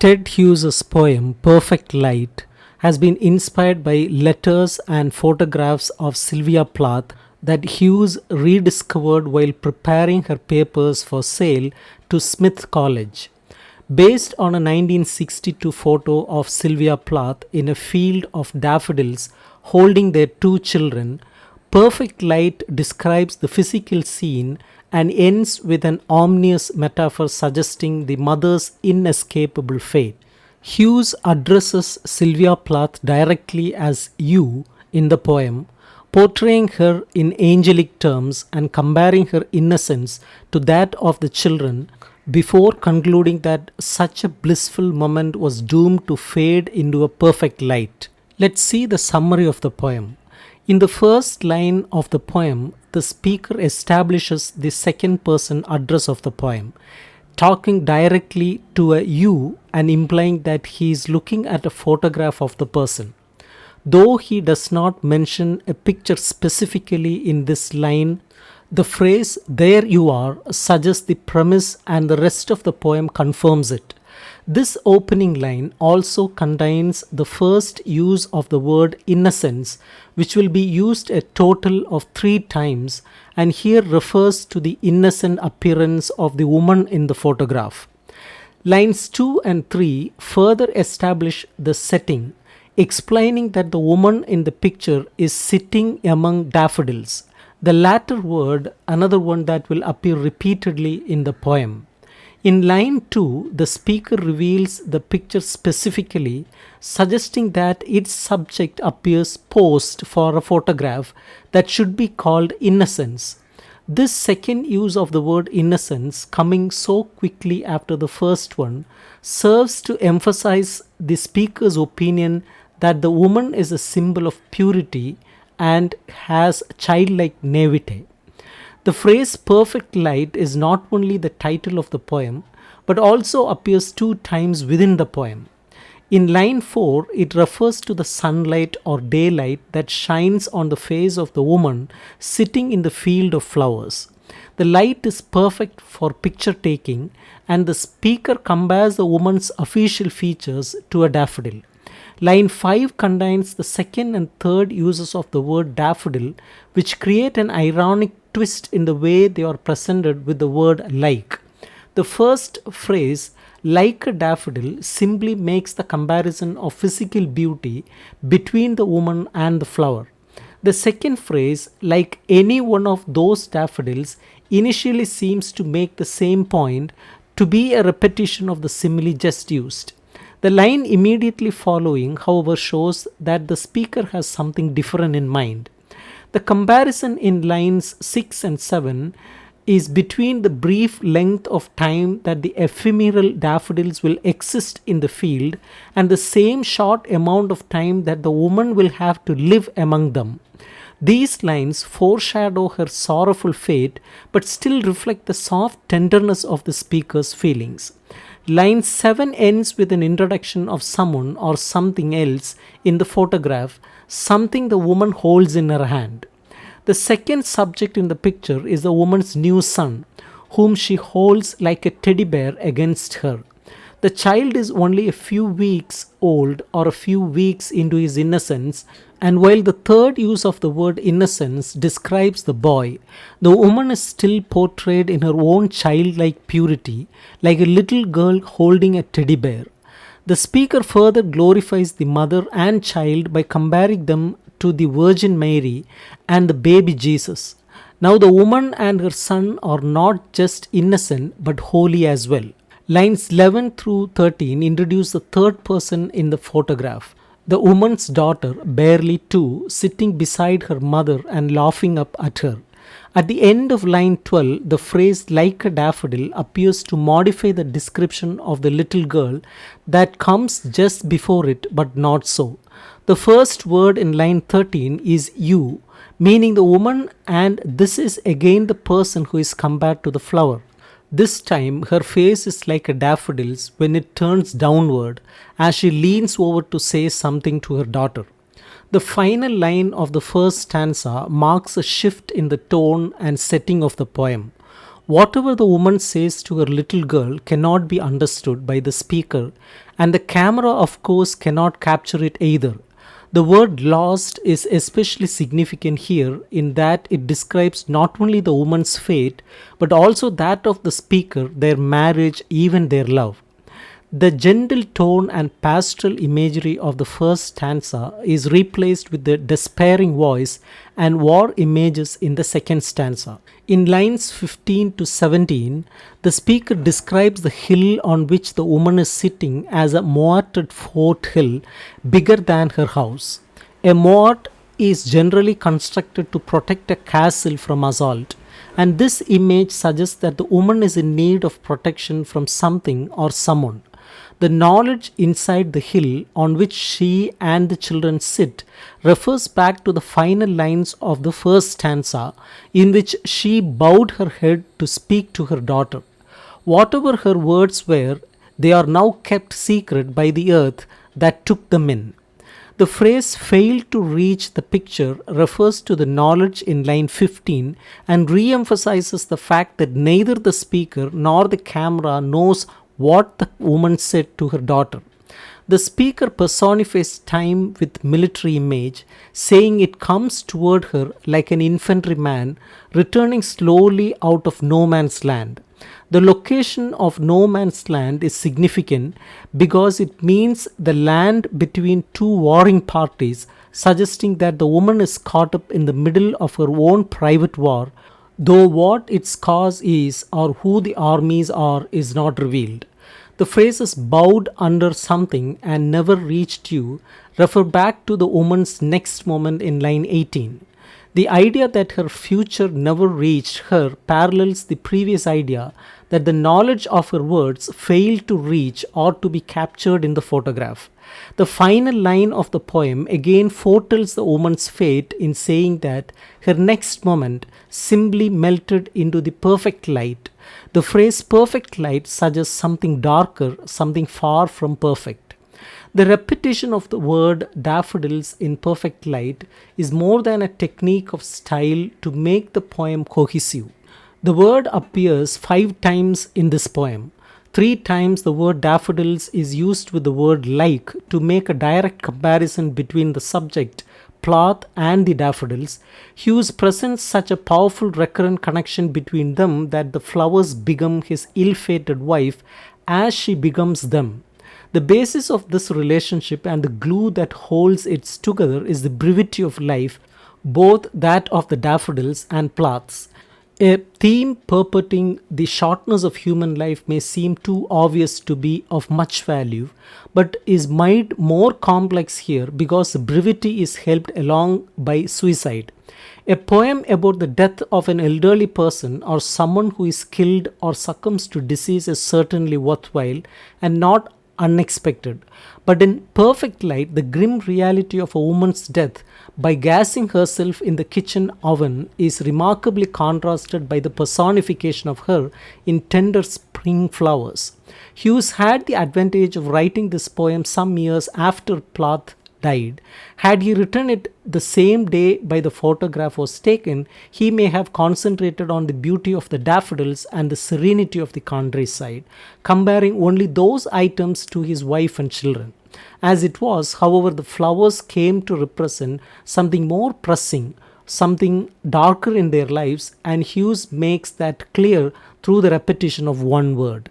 Ted Hughes's poem Perfect Light has been inspired by letters and photographs of Sylvia Plath that Hughes rediscovered while preparing her papers for sale to Smith College. Based on a 1962 photo of Sylvia Plath in a field of daffodils holding their two children, Perfect Light describes the physical scene and ends with an ominous metaphor suggesting the mother's inescapable fate. Hughes addresses Sylvia Plath directly as you in the poem, portraying her in angelic terms and comparing her innocence to that of the children before concluding that such a blissful moment was doomed to fade into a perfect light. Let's see the summary of the poem. In the first line of the poem, the speaker establishes the second person address of the poem, talking directly to a you and implying that he is looking at a photograph of the person. Though he does not mention a picture specifically in this line, the phrase "there you are" suggests the premise and the rest of the poem confirms it. This opening line also contains the first use of the word innocence, which will be used a total of 3 times, and here refers to the innocent appearance of the woman in the photograph. Lines 2 and 3 further establish the setting, explaining that the woman in the picture is sitting among daffodils. The latter word, another one that will appear repeatedly in the poem. In line 2, the speaker reveals the picture specifically, suggesting that its subject appears posed for a photograph that should be called innocence. This second use of the word innocence, coming so quickly after the first one, serves to emphasize the speaker's opinion that the woman is a symbol of purity and has childlike naivete. The phrase perfect light is not only the title of the poem, but also appears 2 times within the poem. In line 4, it refers to the sunlight or daylight that shines on the face of the woman sitting in the field of flowers. The light is perfect for picture taking, and the speaker compares the woman's official features to a daffodil. Line 5 contains the second and third uses of the word daffodil, which create an ironic twist in the way they are presented with the word like. The first phrase, like a daffodil, simply makes the comparison of physical beauty between the woman and the flower. The second phrase, like any one of those daffodils, initially seems to make the same point, to be a repetition of the simile just used. The line immediately following, however, shows that the speaker has something different in mind. The comparison in lines 6 and 7 is between the brief length of time that the ephemeral daffodils will exist in the field and the same short amount of time that the woman will have to live among them. These lines foreshadow her sorrowful fate but still reflect the soft tenderness of the speaker's feelings. Line 7 ends with an introduction of someone or something else in the photograph, something the woman holds in her hand. The second subject in the picture is the woman's new son, whom she holds like a teddy bear against her. The child is only a few weeks old or a few weeks into his innocence, and while the third use of the word innocence describes the boy, the woman is still portrayed in her own childlike purity, like a little girl holding a teddy bear. The speaker further glorifies the mother and child by comparing them to the Virgin Mary and the baby Jesus. Now the woman and her son are not just innocent but holy as well. Lines 11 through 13 introduce the third person in the photograph, the woman's daughter, barely 2, sitting beside her mother and laughing up at her. At the end of line 12, the phrase like a daffodil appears to modify the description of the little girl that comes just before it, but not so. The first word in line 13 is you, meaning the woman, and this is again the person who is compared to the flower. This time her face is like a daffodil's when it turns downward as she leans over to say something to her daughter. The final line of the first stanza marks a shift in the tone and setting of the poem. Whatever the woman says to her little girl cannot be understood by the speaker, and the camera, of course, cannot capture it either. The word lost is especially significant here in that it describes not only the woman's fate but also that of the speaker, their marriage, even their love. The gentle tone and pastoral imagery of the first stanza is replaced with the despairing voice and war images in the second stanza. In lines 15 to 17, the speaker describes the hill on which the woman is sitting as a moated fort hill bigger than her house. A moat is generally constructed to protect a castle from assault, and this image suggests that the woman is in need of protection from something or someone. The knowledge inside the hill on which she and the children sit refers back to the final lines of the first stanza, in which she bowed her head to speak to her daughter. Whatever her words were, they are now kept secret by the earth that took them in. The phrase failed to reach the picture refers to the knowledge in line 15 and re emphasizes the fact that neither the speaker nor the camera knows what the woman said to her daughter. The speaker personifies time with military image, saying it comes toward her like an infantryman returning slowly out of no man's land. The location of no man's land is significant because it means the land between two warring parties, suggesting that the woman is caught up in the middle of her own private war, though what its cause is or who the armies are is not revealed. The phrases bowed under something and never reached you refer back to the woman's next moment in line 18. The idea that her future never reached her parallels the previous idea that the knowledge of her words failed to reach or to be captured in the photograph. The final line of the poem again foretells the woman's fate in saying that her next moment simply melted into the perfect light. The phrase perfect light suggests something darker, something far from perfect. The repetition of the word daffodils in perfect light is more than a technique of style to make the poem cohesive. The word appears 5 times in this poem. 3 times the word daffodils is used with the word like to make a direct comparison between the subject, Plath, and the daffodils. Hughes presents such a powerful recurrent connection between them that the flowers become his ill-fated wife as she becomes them. The basis of this relationship and the glue that holds it together is the brevity of life, both that of the daffodils and Plath's. A theme purporting the shortness of human life may seem too obvious to be of much value, but is made more complex here because the brevity is helped along by suicide. A poem about the death of an elderly person or someone who is killed or succumbs to disease is certainly worthwhile and not unexpected. But in perfect light, the grim reality of a woman's death by gassing herself in the kitchen oven is remarkably contrasted by the personification of her in tender spring flowers. Hughes had the advantage of writing this poem some years after Plath died. Had he written it the same day by the photograph was taken, he may have concentrated on the beauty of the daffodils and the serenity of the countryside, comparing only those items to his wife and children. As it was, however, the flowers came to represent something more pressing, something darker in their lives, and Hughes makes that clear through the repetition of one word.